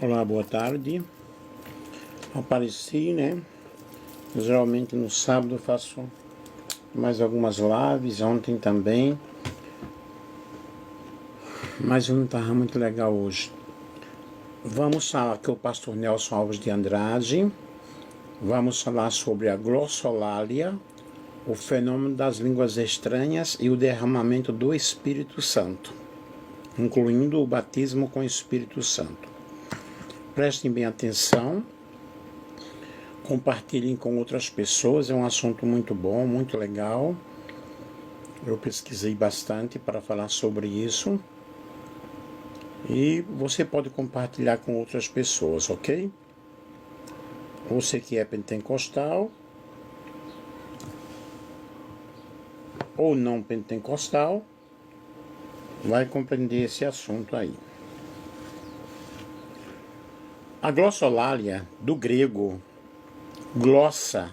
Olá, boa tarde. Apareci, né? Geralmente no sábado eu faço mais algumas lives, ontem também. Mas não estava muito legal hoje. Vamos falar que o pastor Nelson Alves de Andrade. Vamos falar sobre a glossolalia, o fenômeno das línguas estranhas e o derramamento do Espírito Santo, incluindo o batismo com o Espírito Santo. Prestem bem atenção, compartilhem com outras pessoas, é um assunto muito bom, muito legal. Eu pesquisei bastante para falar sobre isso e você pode compartilhar com outras pessoas, ok? Você que é pentecostal ou não pentecostal vai compreender esse assunto aí. A glossolalia, do grego, glossa,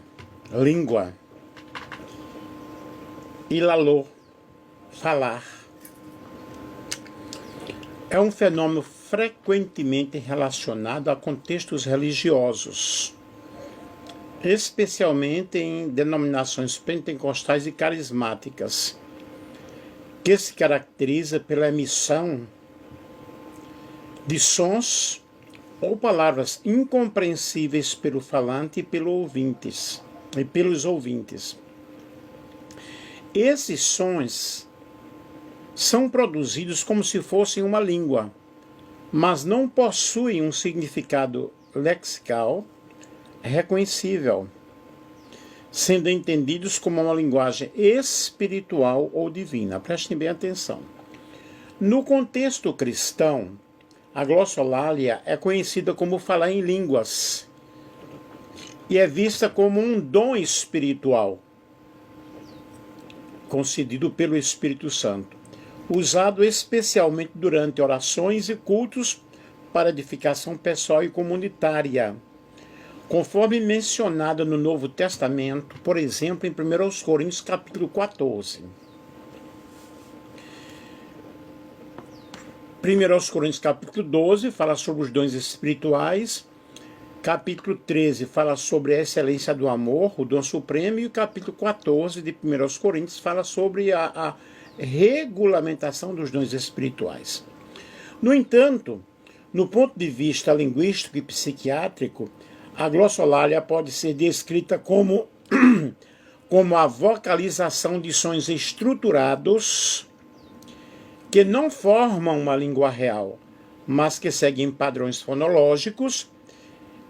língua, e lalô, falar, é um fenômeno frequentemente relacionado a contextos religiosos, especialmente em denominações pentecostais e carismáticas, que se caracteriza pela emissão de sons ou palavras incompreensíveis pelo falante e pelos ouvintes. Esses sons são produzidos como se fossem uma língua, mas não possuem um significado lexical reconhecível, sendo entendidos como uma linguagem espiritual ou divina. Prestem bem atenção. No contexto cristão, a glossolalia é conhecida como falar em línguas e é vista como um dom espiritual concedido pelo Espírito Santo, usado especialmente durante orações e cultos para edificação pessoal e comunitária, conforme mencionado no Novo Testamento, por exemplo, em 1 Coríntios capítulo 14. 1 Coríntios capítulo 12 fala sobre os dons espirituais, capítulo 13 fala sobre a excelência do amor, o dom supremo, e o capítulo 14 de 1 Coríntios fala sobre a regulamentação dos dons espirituais. No entanto, no ponto de vista linguístico e psiquiátrico, a glossolalia pode ser descrita como a vocalização de sons estruturados que não formam uma língua real, mas que seguem padrões fonológicos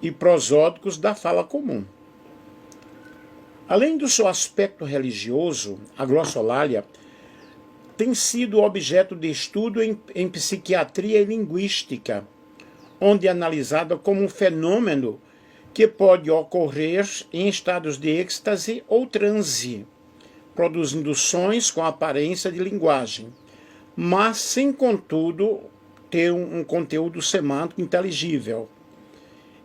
e prosódicos da fala comum. Além do seu aspecto religioso, a glossolalia tem sido objeto de estudo em psiquiatria e linguística, onde é analisada como um fenômeno que pode ocorrer em estados de êxtase ou transe, produzindo sons com aparência de linguagem, mas sem, contudo, ter um conteúdo semântico inteligível.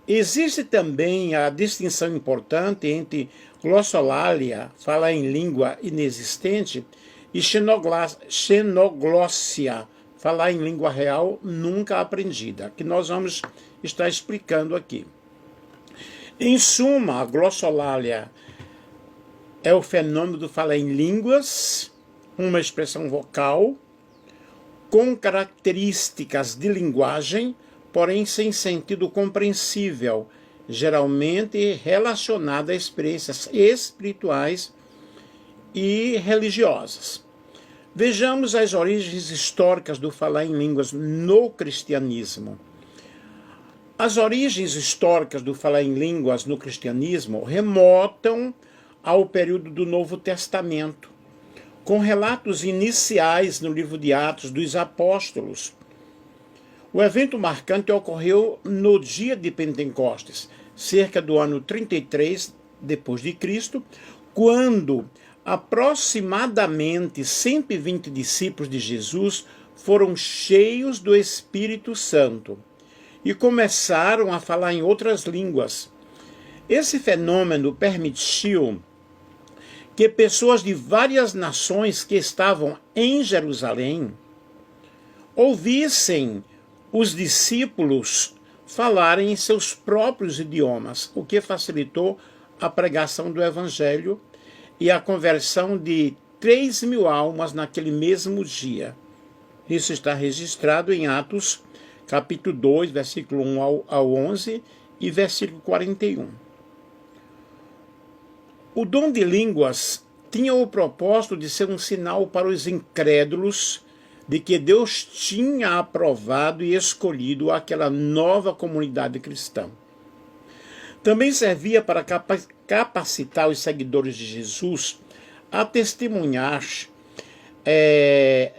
Existe também a distinção importante entre glossolalia, falar em língua inexistente, e xenoglossia, falar em língua real nunca aprendida, que nós vamos estar explicando aqui. Em suma, a glossolalia é o fenômeno do falar em línguas, uma expressão vocal, com características de linguagem, porém sem sentido compreensível, geralmente relacionada a experiências espirituais e religiosas. Vejamos as origens históricas do falar em línguas no cristianismo. As origens históricas do falar em línguas no cristianismo remontam ao período do Novo Testamento, com relatos iniciais no livro de Atos dos Apóstolos. O evento marcante ocorreu no dia de Pentecostes, cerca do ano 33 depois de Cristo, quando aproximadamente 120 discípulos de Jesus foram cheios do Espírito Santo e começaram a falar em outras línguas. Esse fenômeno permitiu que pessoas de várias nações que estavam em Jerusalém ouvissem os discípulos falarem em seus próprios idiomas, o que facilitou a pregação do Evangelho e a conversão de 3.000 almas naquele mesmo dia. Isso está registrado em Atos, capítulo 2, versículo 1 ao 11 e versículo 41. O dom de línguas tinha o propósito de ser um sinal para os incrédulos de que Deus tinha aprovado e escolhido aquela nova comunidade cristã. Também servia para capacitar os seguidores de Jesus a testemunhar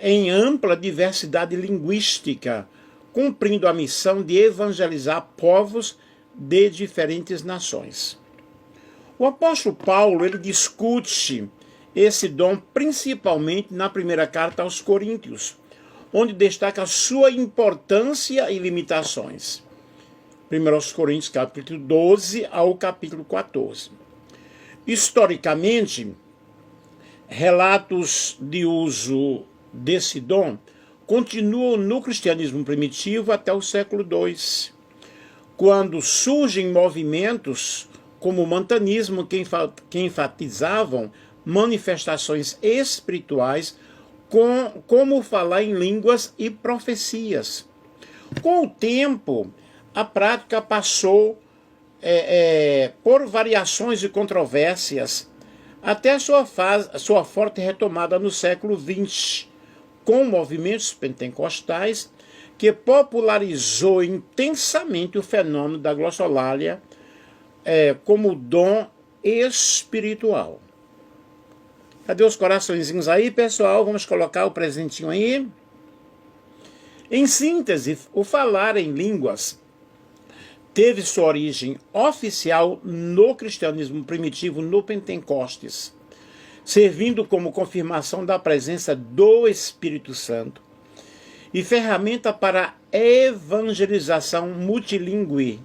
em ampla diversidade linguística, cumprindo a missão de evangelizar povos de diferentes nações. O apóstolo Paulo, ele discute esse dom principalmente na primeira carta aos Coríntios, onde destaca a sua importância e limitações. 1 Coríntios capítulo 12 ao capítulo 14. Historicamente, relatos de uso desse dom continuam no cristianismo primitivo até o século II, quando surgem movimentos como o montanismo que enfatizavam manifestações espirituais como falar em línguas e profecias. Com o tempo, a prática passou por variações e controvérsias até a sua forte retomada no século XX, com movimentos pentecostais que popularizou intensamente o fenômeno da glossolalia como dom espiritual. Cadê os coraçõezinhos aí, pessoal? Vamos colocar o presentinho aí. Em síntese, o falar em línguas teve sua origem oficial no cristianismo primitivo, no Pentecostes, servindo como confirmação da presença do Espírito Santo e ferramenta para a evangelização multilingüe,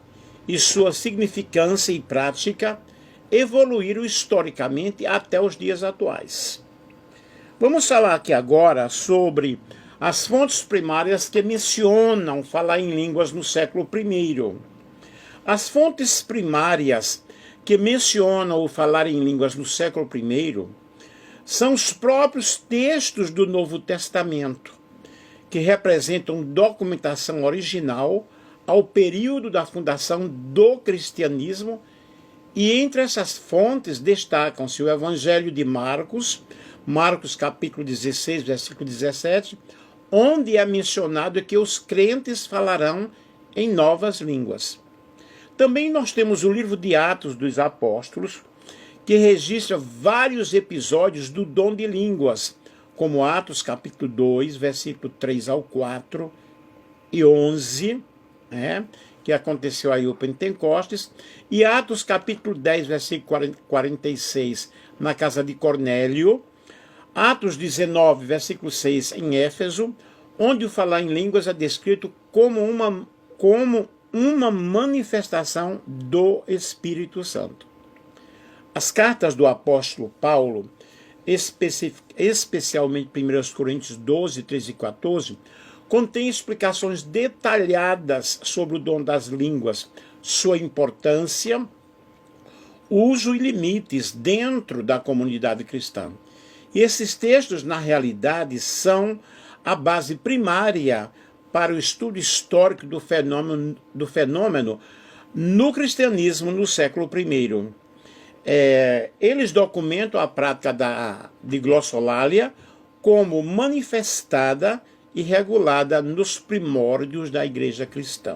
e sua significância e prática evoluíram historicamente até os dias atuais. Vamos falar aqui agora sobre as fontes primárias que mencionam falar em línguas no século I. As fontes primárias que mencionam o falar em línguas no século I são os próprios textos do Novo Testamento, que representam documentação original ao período da fundação do cristianismo, e entre essas fontes destacam-se o Evangelho de Marcos capítulo 16, versículo 17, onde é mencionado que os crentes falarão em novas línguas. Também nós temos o livro de Atos dos Apóstolos, que registra vários episódios do dom de línguas, como Atos capítulo 2, versículo 3 ao 4 e 11, que aconteceu aí o Pentecostes, e Atos capítulo 10, versículo 46, na casa de Cornélio, Atos 19, versículo 6, em Éfeso, onde o falar em línguas é descrito como uma manifestação do Espírito Santo. As cartas do apóstolo Paulo, especialmente 1 Coríntios 12, 13 e 14, contém explicações detalhadas sobre o dom das línguas, sua importância, uso e limites dentro da comunidade cristã. E esses textos, na realidade, são a base primária para o estudo histórico do fenômeno no cristianismo no século I. Eles documentam a prática de glossolalia como manifestada e regulada nos primórdios da igreja cristã.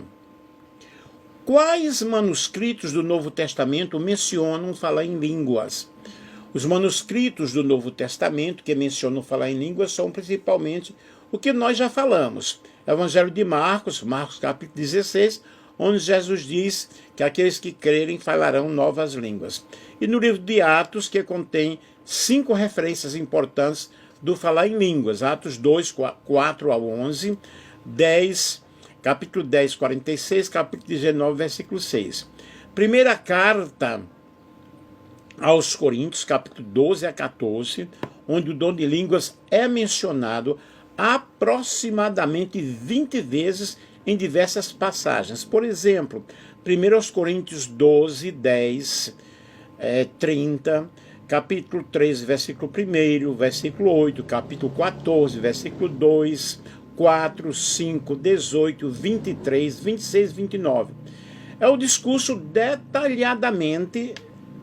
Quais manuscritos do Novo Testamento mencionam falar em línguas? Os manuscritos do Novo Testamento que mencionam falar em línguas são principalmente o que nós já falamos. Evangelho de Marcos capítulo 16, onde Jesus diz que aqueles que crerem falarão novas línguas. E no livro de Atos, que contém 5 referências importantes do falar em línguas. Atos 2, 4 ao 11, capítulo 10, 46, capítulo 19, versículo 6. Primeira carta aos Coríntios, capítulo 12 a 14, onde o dom de línguas é mencionado aproximadamente 20 vezes em diversas passagens. Por exemplo, 1 Coríntios 12, 10, 30, capítulo 13, versículo 1, versículo 8, capítulo 14, versículo 2, 4, 5, 18, 23, 26, 29. É o discurso detalhadamente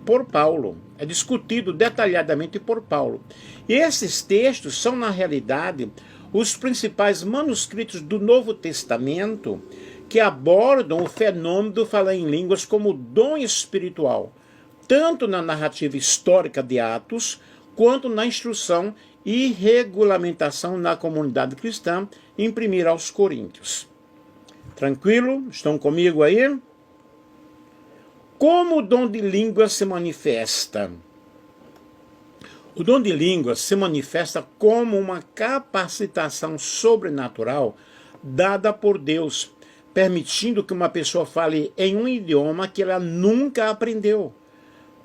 por Paulo. É discutido detalhadamente por Paulo. E esses textos são, na realidade, os principais manuscritos do Novo Testamento que abordam o fenômeno do falar em línguas como dom espiritual, tanto na narrativa histórica de Atos, quanto na instrução e regulamentação na comunidade cristã em 1 aos Coríntios. Tranquilo? Estão comigo aí? Como o dom de línguas se manifesta? O dom de línguas se manifesta como uma capacitação sobrenatural dada por Deus, permitindo que uma pessoa fale em um idioma que ela nunca aprendeu,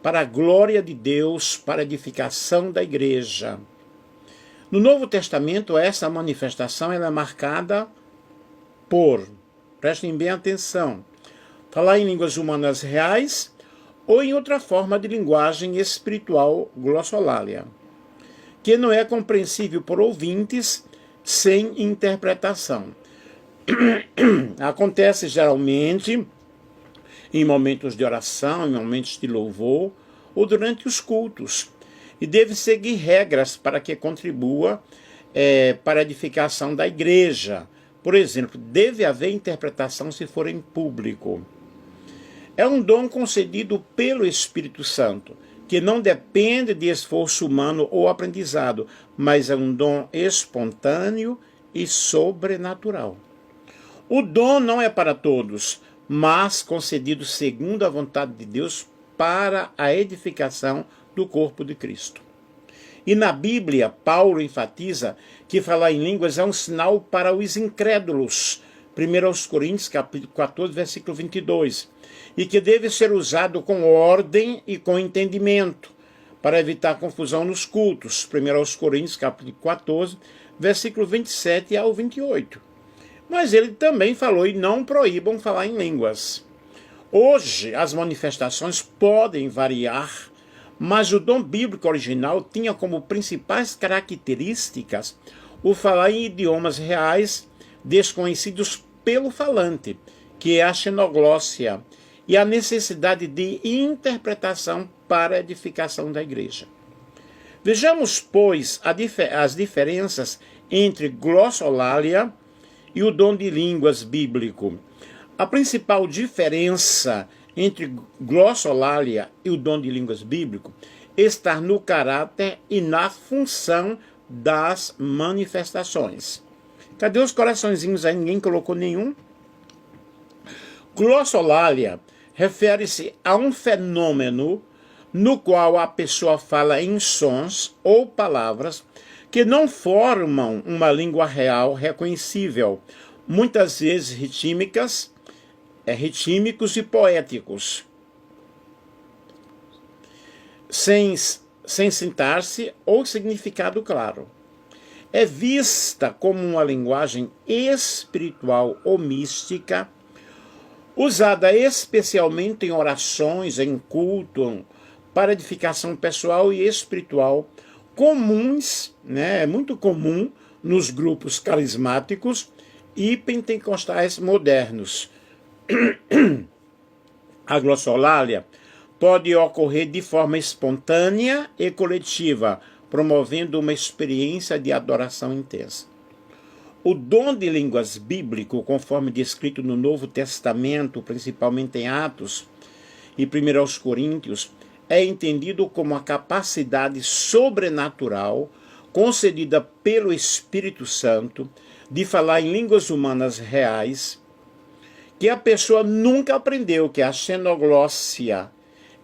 para a glória de Deus, para a edificação da igreja. No Novo Testamento, essa manifestação ela é marcada por, prestem bem atenção, falar em línguas humanas reais ou em outra forma de linguagem espiritual glossolalia, que não é compreensível por ouvintes sem interpretação. Acontece geralmente em momentos de oração, em momentos de louvor ou durante os cultos, e deve seguir regras para que contribua para a edificação da igreja. Por exemplo, deve haver interpretação se for em público. É um dom concedido pelo Espírito Santo, que não depende de esforço humano ou aprendizado, mas é um dom espontâneo e sobrenatural. O dom não é para todos, mas concedido segundo a vontade de Deus para a edificação do corpo de Cristo. E na Bíblia, Paulo enfatiza que falar em línguas é um sinal para os incrédulos. 1 aos Coríntios, capítulo 14, versículo 22. E que deve ser usado com ordem e com entendimento, para evitar confusão nos cultos. 1 aos Coríntios, capítulo 14, versículo 27 ao 28. Mas ele também falou, e não proíbam falar em línguas. Hoje, as manifestações podem variar, mas o dom bíblico original tinha como principais características o falar em idiomas reais desconhecidos pelo falante, que é a xenoglóssia, e a necessidade de interpretação para a edificação da igreja. Vejamos, pois, as diferenças entre glossolalia e o dom de línguas bíblico. A principal diferença entre glossolalia e o dom de línguas bíblico está no caráter e na função das manifestações. Cadê os coraçõezinhos aí? Ninguém colocou nenhum? Glossolalia refere-se a um fenômeno no qual a pessoa fala em sons ou palavras que não formam uma língua real reconhecível, muitas vezes rítmicos e poéticos, sem sintaxe ou significado claro. É vista como uma linguagem espiritual ou mística, usada especialmente em orações, em culto, para edificação pessoal e espiritual, comuns, é muito comum nos grupos carismáticos e pentecostais modernos. A glossolalia pode ocorrer de forma espontânea e coletiva, promovendo uma experiência de adoração intensa. O dom de línguas bíblico, conforme descrito no Novo Testamento, principalmente em Atos e 1 aos Coríntios, é entendido como a capacidade sobrenatural concedida pelo Espírito Santo de falar em línguas humanas reais, que a pessoa nunca aprendeu, que é a xenoglóssia.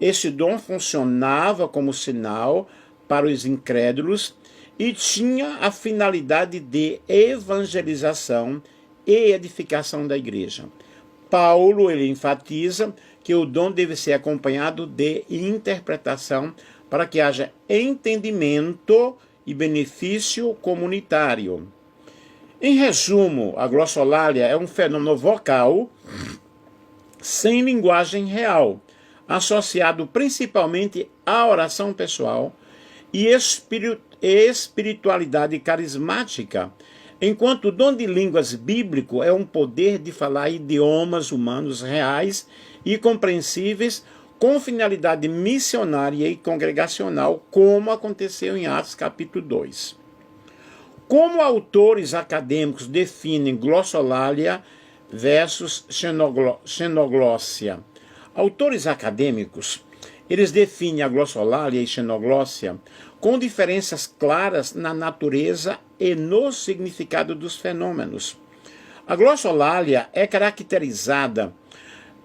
Esse dom funcionava como sinal para os incrédulos e tinha a finalidade de evangelização e edificação da igreja. Paulo ele enfatiza que o dom deve ser acompanhado de interpretação para que haja entendimento e benefício comunitário. Em resumo, a glossolalia é um fenômeno vocal sem linguagem real, associado principalmente à oração pessoal e espiritualidade carismática, enquanto o dom de línguas bíblico é um poder de falar idiomas humanos reais e compreensíveis com finalidade missionária e congregacional, como aconteceu em Atos capítulo 2. Como autores acadêmicos definem glossolalia versus xenoglossia? Autores acadêmicos, eles definem a glossolalia e xenoglossia com diferenças claras na natureza e no significado dos fenômenos. A glossolalia é caracterizada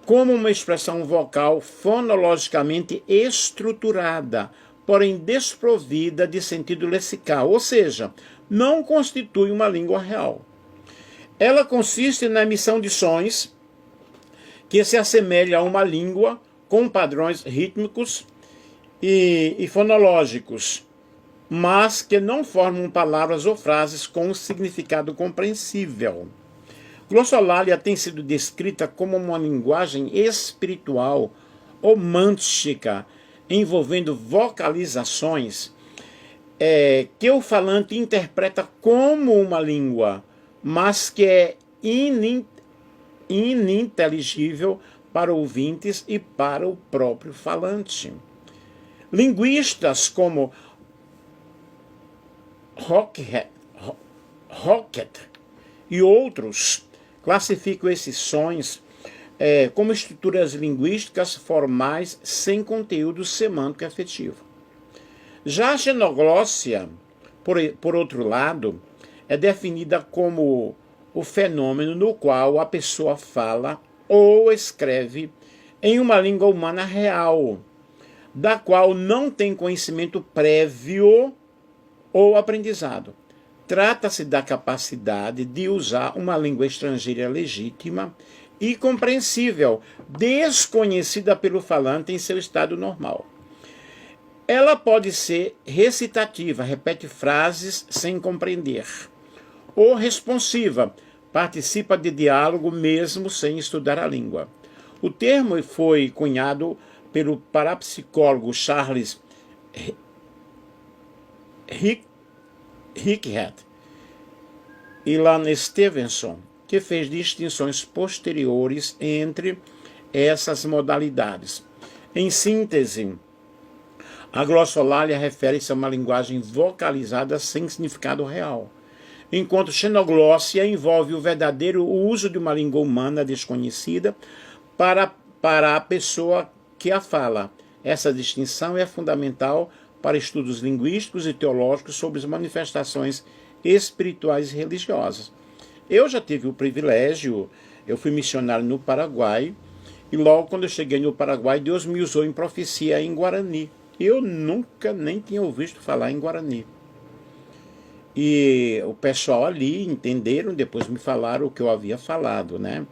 como uma expressão vocal fonologicamente estruturada, porém desprovida de sentido lessical, ou seja, não constitui uma língua real. Ela consiste na emissão de sons que se assemelham a uma língua com padrões rítmicos e fonológicos, mas que não formam palavras ou frases com um significado compreensível. Glossolalia tem sido descrita como uma linguagem espiritual, romântica, envolvendo vocalizações que o falante interpreta como uma língua, mas que é ininteligível para ouvintes e para o próprio falante. Linguistas como Rocket e outros classificam esses sons como estruturas linguísticas formais sem conteúdo semântico efetivo. Já a xenoglossia, por outro lado, é definida como o fenômeno no qual a pessoa fala ou escreve em uma língua humana real, da qual não tem conhecimento prévio ou aprendizado. Trata-se da capacidade de usar uma língua estrangeira legítima e compreensível, desconhecida pelo falante em seu estado normal. Ela pode ser recitativa, repete frases sem compreender, ou responsiva, participa de diálogo mesmo sem estudar a língua. O termo foi cunhado pelo parapsicólogo Charles Hickhead e Ilan Stevenson, que fez distinções posteriores entre essas modalidades. Em síntese, a glossolalia refere-se a uma linguagem vocalizada sem significado real, enquanto xenoglossia envolve o verdadeiro uso de uma língua humana desconhecida para a pessoa que a fala. Essa distinção é fundamental para estudos linguísticos e teológicos sobre as manifestações espirituais e religiosas. Eu já tive o privilégio, eu fui missionário no Paraguai, e logo quando eu cheguei no Paraguai, Deus me usou em profecia em Guarani. Eu nunca nem tinha ouvido falar em Guarani. E o pessoal ali entenderam, depois me falaram o que eu havia falado, né?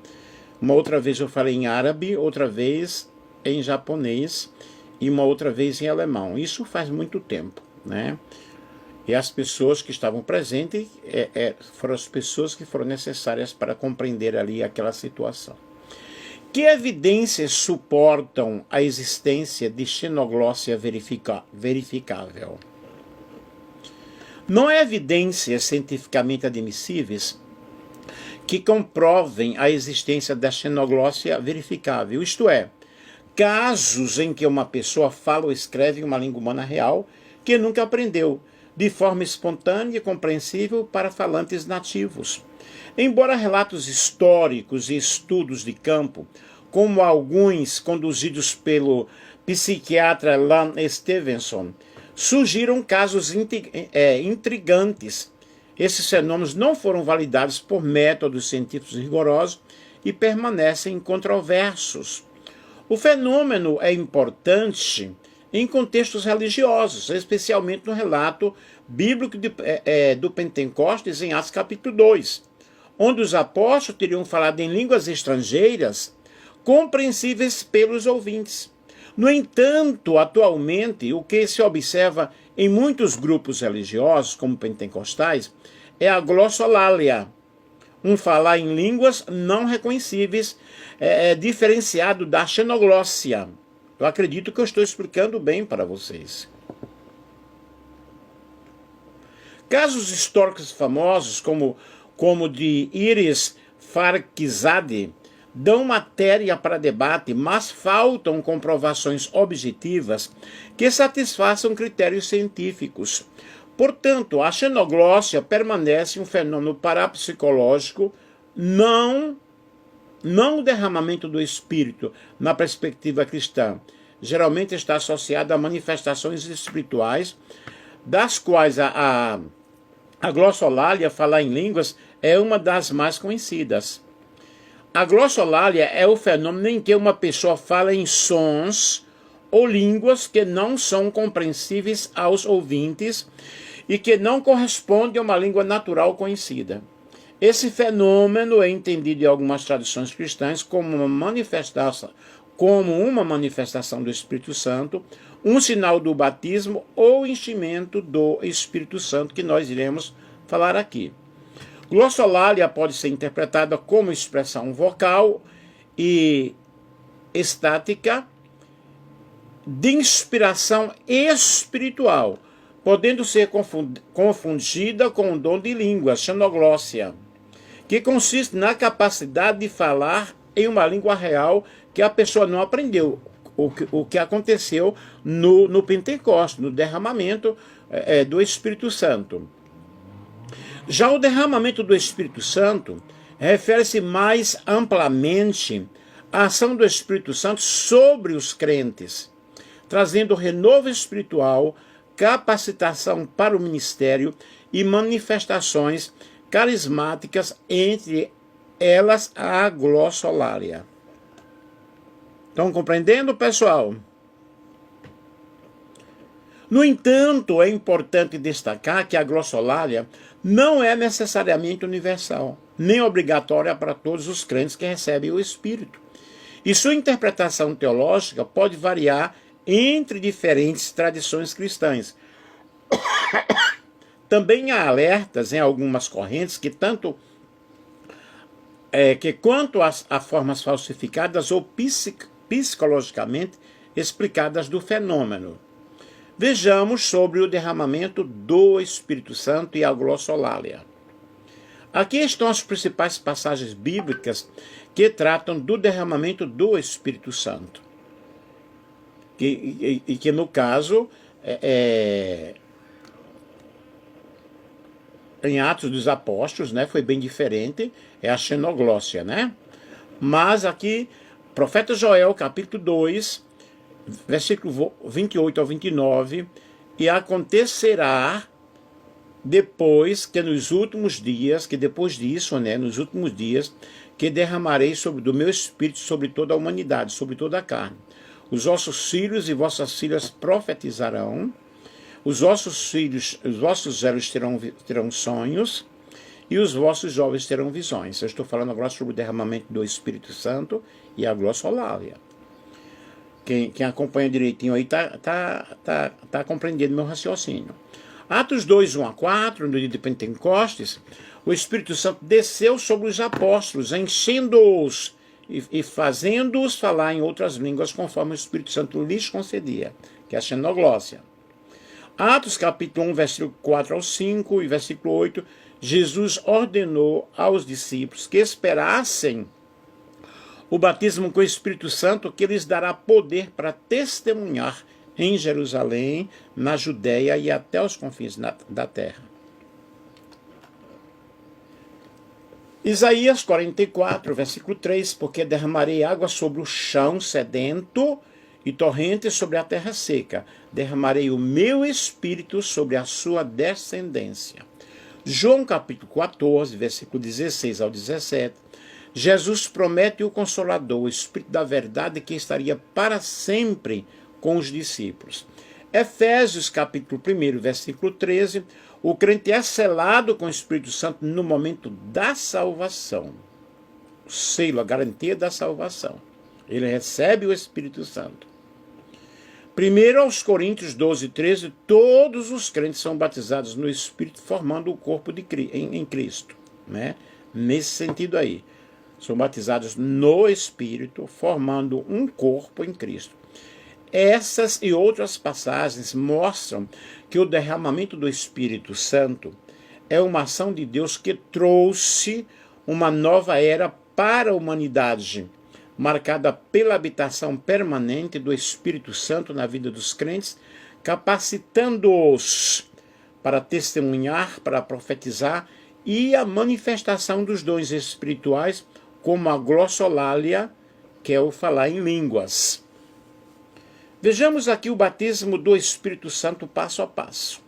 Uma outra vez eu falei em árabe, outra vez em japonês e uma outra vez em alemão. Isso faz muito tempo, né? E as pessoas que estavam presentes foram as pessoas que foram necessárias para compreender ali aquela situação. Que evidências suportam a existência de xenoglossia verificável? Não há evidências cientificamente admissíveis que comprovem a existência da xenoglossia verificável, isto é, casos em que uma pessoa fala ou escreve em uma língua humana real que nunca aprendeu, de forma espontânea e compreensível para falantes nativos. Embora relatos históricos e estudos de campo, como alguns conduzidos pelo psiquiatra Ilan Stevenson, surgiram casos intrigantes. Esses fenômenos não foram validados por métodos científicos rigorosos e permanecem controversos. O fenômeno é importante em contextos religiosos, especialmente no relato bíblico do Pentecostes em Atos capítulo 2, onde os apóstolos teriam falado em línguas estrangeiras compreensíveis pelos ouvintes. No entanto, atualmente, o que se observa em muitos grupos religiosos, como pentecostais, é a glossolalia, um falar em línguas não reconhecíveis, diferenciado da xenoglossia. Eu acredito que eu estou explicando bem para vocês. Casos históricos famosos, como de Iris Farquizade, dão matéria para debate, mas faltam comprovações objetivas que satisfaçam critérios científicos. Portanto, a xenoglossia permanece um fenômeno parapsicológico, não o derramamento do espírito na perspectiva cristã. Geralmente está associado a manifestações espirituais, das quais a glossolalia, falar em línguas, é uma das mais conhecidas. A glossolalia é o fenômeno em que uma pessoa fala em sons ou línguas que não são compreensíveis aos ouvintes e que não correspondem a uma língua natural conhecida. Esse fenômeno é entendido em algumas tradições cristãs como uma manifestação do Espírito Santo, um sinal do batismo ou enchimento do Espírito Santo, que nós iremos falar aqui. Glossolalia pode ser interpretada como expressão vocal e estática de inspiração espiritual, podendo ser confundida com o dom de língua, xenoglossia, que consiste na capacidade de falar em uma língua real que a pessoa não aprendeu, o que aconteceu no Pentecostes, no derramamento do Espírito Santo. Já o derramamento do Espírito Santo refere-se mais amplamente à ação do Espírito Santo sobre os crentes, trazendo renovo espiritual, capacitação para o ministério e manifestações carismáticas, entre elas a glossolalia. Estão compreendendo, pessoal? No entanto, é importante destacar que a glossolalia não é necessariamente universal, nem obrigatória para todos os crentes que recebem o Espírito. E sua interpretação teológica pode variar entre diferentes tradições cristãs. Também há alertas em algumas correntes que quanto a formas falsificadas ou psicologicamente explicadas do fenômeno. Vejamos sobre o derramamento do Espírito Santo e a glossolalia. Aqui estão as principais passagens bíblicas que tratam do derramamento do Espírito Santo. Que no caso, em Atos dos Apóstolos, né, foi bem diferente, é a xenoglossia, né? Mas aqui, profeta Joel, capítulo 2, versículo 28 ao 29, e acontecerá depois nos últimos dias, que derramarei do meu espírito sobre toda a humanidade, sobre toda a carne. Os vossos filhos e vossas filhas profetizarão, os vossos velhos terão sonhos, e os vossos jovens terão visões. Eu estou falando agora sobre o derramamento do Espírito Santo e a glossolalia. Quem acompanha direitinho aí tá compreendendo meu raciocínio. Atos 2, 1 a 4, no dia de Pentecostes, o Espírito Santo desceu sobre os apóstolos, enchendo-os e fazendo-os falar em outras línguas, conforme o Espírito Santo lhes concedia, que é a xenoglossia. Atos capítulo 1, versículo 4 ao 5 e versículo 8, Jesus ordenou aos discípulos que esperassem o batismo com o Espírito Santo, que lhes dará poder para testemunhar em Jerusalém, na Judéia e até os confins da terra. Isaías 44, versículo 3, porque derramarei água sobre o chão sedento e torrentes sobre a terra seca. Derramarei o meu espírito sobre a sua descendência. João capítulo 14, versículo 16 ao 17. Jesus promete o Consolador, o Espírito da Verdade, que estaria para sempre com os discípulos. Efésios capítulo 1, versículo 13. O crente é selado com o Espírito Santo no momento da salvação. O selo, a garantia da salvação. Ele recebe o Espírito Santo. 1 aos Coríntios 12, 13, todos os crentes são batizados no Espírito, formando o corpo em Cristo, né? nesse sentido aí. São batizados no Espírito, formando um corpo em Cristo. Essas e outras passagens mostram que o derramamento do Espírito Santo é uma ação de Deus que trouxe uma nova era para a humanidade, marcada pela habitação permanente do Espírito Santo na vida dos crentes, capacitando-os para testemunhar, para profetizar, e a manifestação dos dons espirituais, como a glossolalia, que é o falar em línguas. Vejamos aqui o batismo do Espírito Santo passo a passo.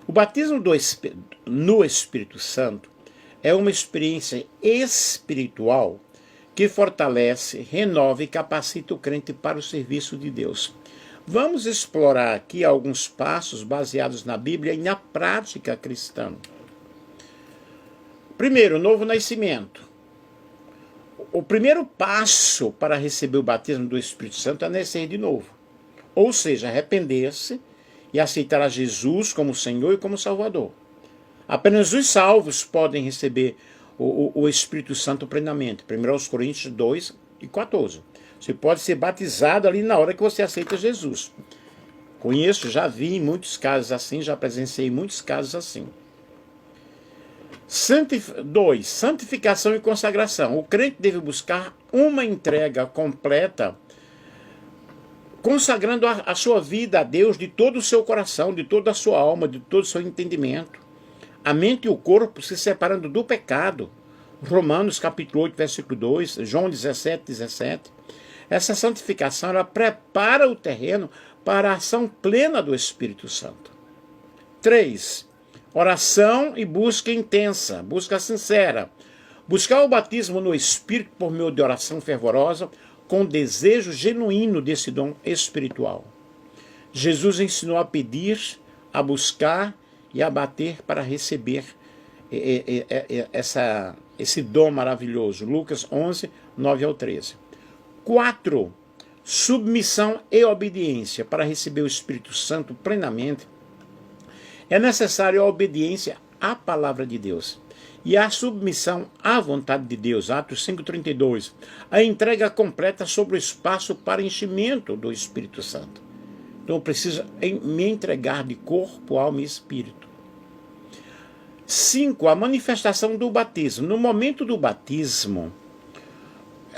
O batismo no Espírito Santo é uma experiência espiritual que fortalece, renova e capacita o crente para o serviço de Deus. Vamos explorar aqui alguns passos baseados na Bíblia e na prática cristã. Primeiro, o novo nascimento. O primeiro passo para receber o batismo do Espírito Santo é nascer de novo. Ou seja, arrepender-se e aceitar a Jesus como Senhor e como Salvador. Apenas os salvos podem receber o Espírito Santo plenamente. 1 Coríntios 2 e 14. Você pode ser batizado ali na hora que você aceita Jesus. Conheço, já vi em muitos casos assim, já presenciei muitos casos assim. 2. Santificação e consagração. O crente deve buscar uma entrega completa, consagrando a sua vida a Deus de todo o seu coração, de toda a sua alma, de todo o seu entendimento. A mente e o corpo se separando do pecado. Romanos capítulo 8, versículo 2, João 17, 17. Essa santificação, ela prepara o terreno para a ação plena do Espírito Santo. 3. Oração e busca intensa, busca sincera. Buscar o batismo no Espírito por meio de oração fervorosa, com desejo genuíno desse dom espiritual. Jesus ensinou a pedir, a buscar e a bater para receber esse dom maravilhoso. Lucas 11, 9 ao 13. 4. Submissão e obediência. Para receber o Espírito Santo plenamente, é necessário a obediência à palavra de Deus e a submissão à vontade de Deus. Atos 5,32. A entrega completa sobre o espaço para enchimento do Espírito Santo. Então eu preciso me entregar de corpo, alma e espírito. 5. A manifestação do batismo. No momento do batismo,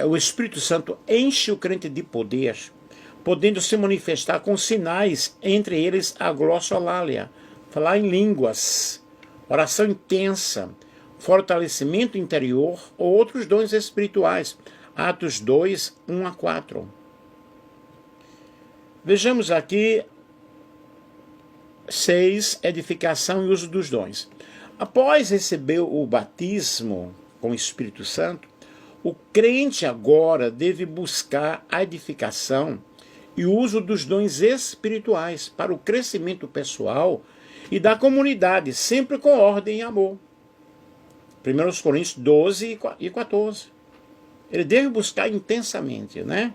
o Espírito Santo enche o crente de poder, podendo se manifestar com sinais, entre eles a glossolalia, falar em línguas, oração intensa, fortalecimento interior ou outros dons espirituais. Atos 2, 1 a 4. Vejamos aqui 6. Edificação e uso dos dons. Após receber o batismo com o Espírito Santo, o crente agora deve buscar a edificação e o uso dos dons espirituais para o crescimento pessoal e da comunidade, sempre com ordem e amor. 1 Coríntios 12 e 14. Ele deve buscar intensamente, né?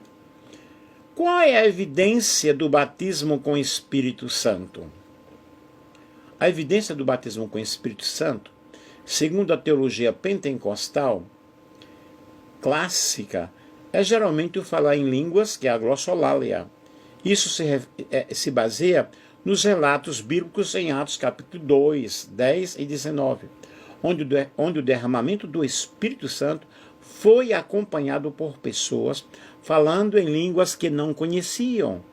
Qual é a evidência do batismo com o Espírito Santo? A evidência do batismo com o Espírito Santo, segundo a teologia pentecostal clássica, é geralmente o falar em línguas, que é a glossolalia. Isso se baseia nos relatos bíblicos em Atos capítulo 2, 10 e 19, onde o derramamento do Espírito Santo foi acompanhado por pessoas falando em línguas que não conheciam,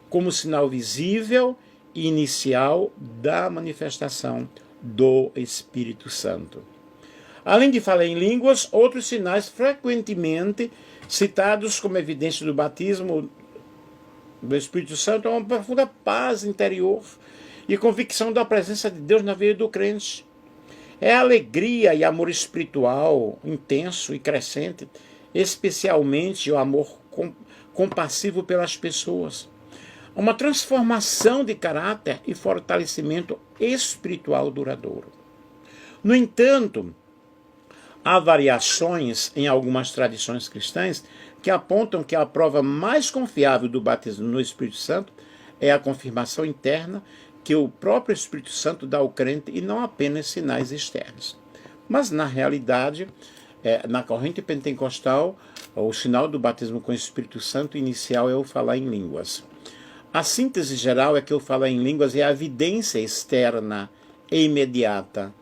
como sinal visível e inicial da manifestação do Espírito Santo. Além de falar em línguas, outros sinais frequentemente citados como evidência do batismo do Espírito Santo é uma profunda paz interior e convicção da presença de Deus na vida do crente. É alegria e amor espiritual intenso e crescente, especialmente o amor compassivo pelas pessoas. Uma transformação de caráter e fortalecimento espiritual duradouro. No entanto, há variações em algumas tradições cristãs que apontam que a prova mais confiável do batismo no Espírito Santo é a confirmação interna que o próprio Espírito Santo dá ao crente e não apenas sinais externos. Mas, na realidade, na corrente pentecostal, o sinal do batismo com o Espírito Santo inicial é o falar em línguas. A síntese geral é que o falar em línguas é a evidência externa e imediata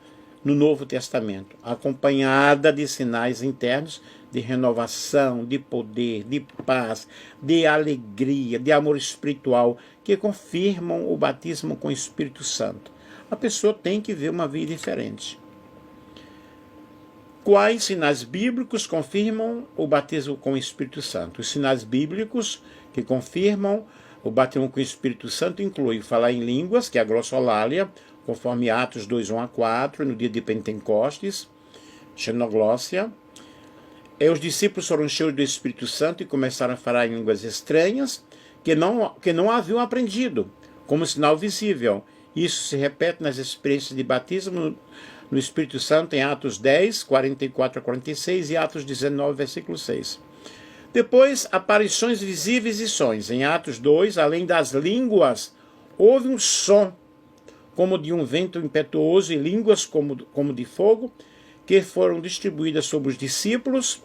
no Novo Testamento, acompanhada de sinais internos de renovação, de poder, de paz, de alegria, de amor espiritual, que confirmam o batismo com o Espírito Santo. A pessoa tem que ver uma vida diferente. Quais sinais bíblicos confirmam o batismo com o Espírito Santo? Os sinais bíblicos que confirmam o batismo com o Espírito Santo incluem falar em línguas, que é a glossolalia, conforme Atos 2, 1 a 4, no dia de Pentecostes, xenoglossia. Os discípulos foram cheios do Espírito Santo e começaram a falar em línguas estranhas que não haviam aprendido, como sinal visível. Isso se repete nas experiências de batismo no Espírito Santo em Atos 10, 44 a 46 e Atos 19, versículo 6. Depois, aparições visíveis e sons. Em Atos 2, além das línguas, houve um som, como de um vento impetuoso, e línguas como de fogo, que foram distribuídas sobre os discípulos,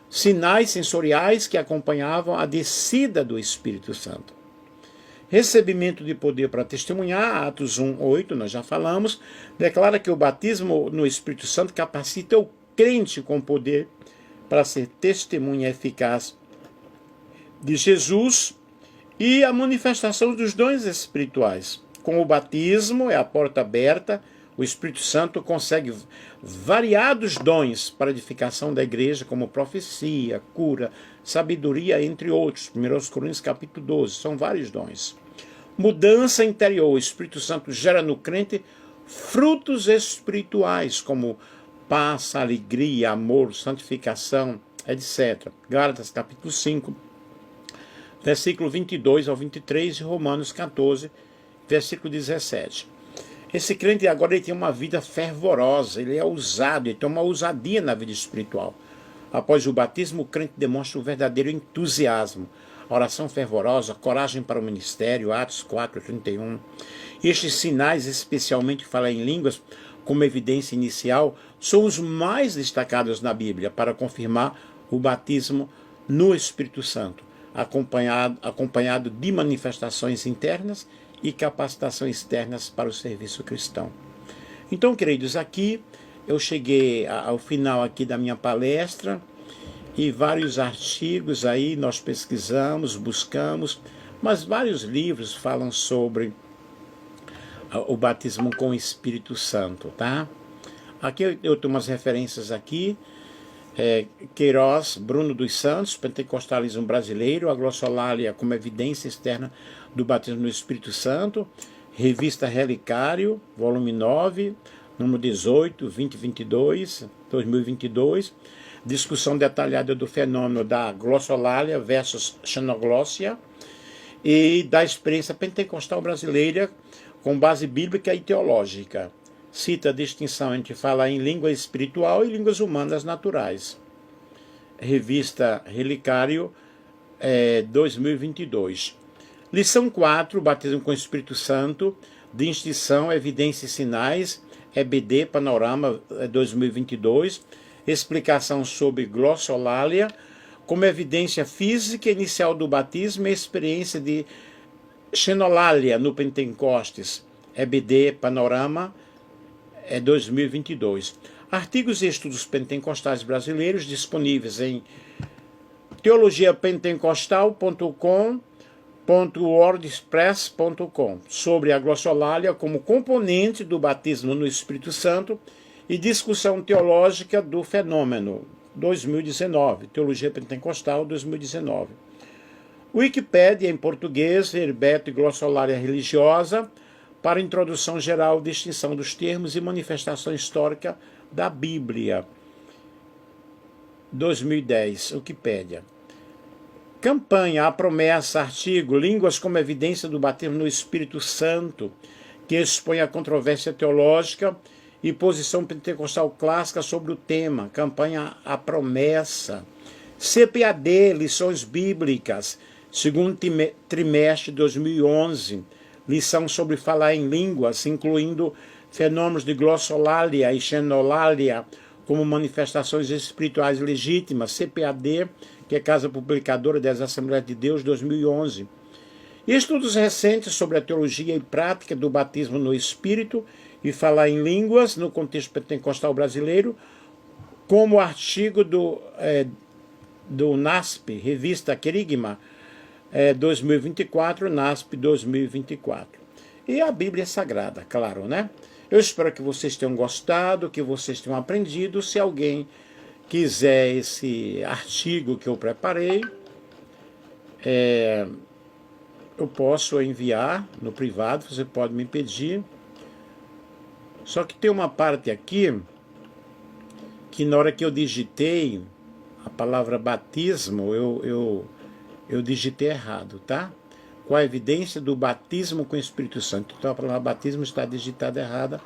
sinais sensoriais que acompanhavam a descida do Espírito Santo. Recebimento de poder para testemunhar, Atos 1, 8, nós já falamos, declara que o batismo no Espírito Santo capacita o crente com poder para ser testemunha eficaz de Jesus e a manifestação dos dons espirituais. Com o batismo é a porta aberta, o Espírito Santo consegue variados dons para a edificação da igreja, como profecia, cura, sabedoria, entre outros. 1 Coríntios capítulo 12, são vários dons. Mudança interior, o Espírito Santo gera no crente frutos espirituais, como paz, alegria, amor, santificação, etc. Gálatas capítulo 5, versículo 22 ao 23 e Romanos 14, versículo 17. Esse crente agora ele tem uma vida fervorosa, ele é ousado, ele tem uma ousadia na vida espiritual. Após o batismo, o crente demonstra um verdadeiro entusiasmo, oração fervorosa, coragem para o ministério, Atos 4, 31. Estes sinais, especialmente falar em línguas, como evidência inicial, são os mais destacados na Bíblia para confirmar o batismo no Espírito Santo, acompanhado de manifestações internas e capacitação externas para o serviço cristão. Então, queridos, aqui eu cheguei ao final aqui da minha palestra e vários artigos aí nós pesquisamos, buscamos, mas vários livros falam sobre o batismo com o Espírito Santo, tá? Aqui eu tenho umas referências aqui, Queiroz, Bruno dos Santos, Pentecostalismo Brasileiro, a Glossolalia como evidência externa do batismo no Espírito Santo, Revista Relicário, volume 9, número 18, 2022, discussão detalhada do fenômeno da glossolalia versus xenoglossia e da experiência pentecostal brasileira com base bíblica e teológica. Cita a distinção entre falar em língua espiritual e línguas humanas naturais. Revista Relicário, 2022. Lição 4, Batismo com o Espírito Santo, de Extinção, Evidências e Sinais, EBD, Panorama, 2022. Explicação sobre glossolalia, como evidência física inicial do batismo e experiência de xenolalia no Pentecostes, EBD, Panorama, 2022. Artigos e estudos pentecostais brasileiros disponíveis em teologiapentecostal.com.wordpress.com sobre a glossolalia como componente do batismo no Espírito Santo e discussão teológica do fenômeno, 2019, Teologia Pentecostal, 2019. Wikipédia em português, Herbeto e Glossolalia Religiosa, para introdução geral, distinção dos termos e manifestação histórica da Bíblia, 2010, Wikipédia. Campanha, a promessa, artigo, línguas como evidência do batismo no Espírito Santo, que expõe a controvérsia teológica e posição pentecostal clássica sobre o tema. Campanha, a promessa. CPAD, lições bíblicas, segundo trimestre de 2011, lição sobre falar em línguas, incluindo fenômenos de glossolalia e xenolalia, como Manifestações Espirituais Legítimas, CPAD, que é Casa Publicadora das Assembleias de Deus, 2011. E estudos recentes sobre a teologia e prática do batismo no Espírito e falar em línguas no contexto pentecostal brasileiro, como o artigo do NASP, revista Querigma, 2024, NASP 2024. E a Bíblia Sagrada, claro, né? Eu espero que vocês tenham gostado, que vocês tenham aprendido. Se alguém quiser esse artigo que eu preparei, eu posso enviar no privado, você pode me pedir. Só que tem uma parte aqui que na hora que eu digitei a palavra batismo, eu digitei errado, tá? Com a evidência do batismo com o Espírito Santo. Então a palavra batismo está digitada errada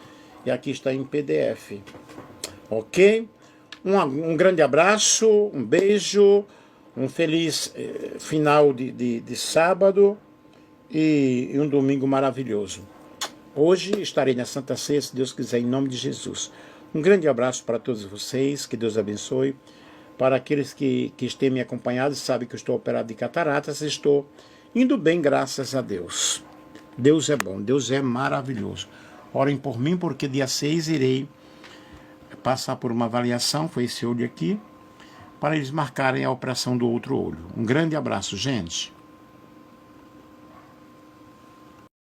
e aqui está em PDF. Ok? Um grande abraço, um beijo, um feliz final de sábado e um domingo maravilhoso. Hoje estarei na Santa Ceia, se Deus quiser, em nome de Jesus. Um grande abraço para todos vocês, que Deus abençoe. Para aqueles que têm me acompanhado, sabem que eu estou operado de cataratas, estou indo bem, graças a Deus. Deus é bom, Deus é maravilhoso. Orem por mim, porque dia 6 irei passar por uma avaliação, foi esse olho aqui, para eles marcarem a operação do outro olho. Um grande abraço, gente.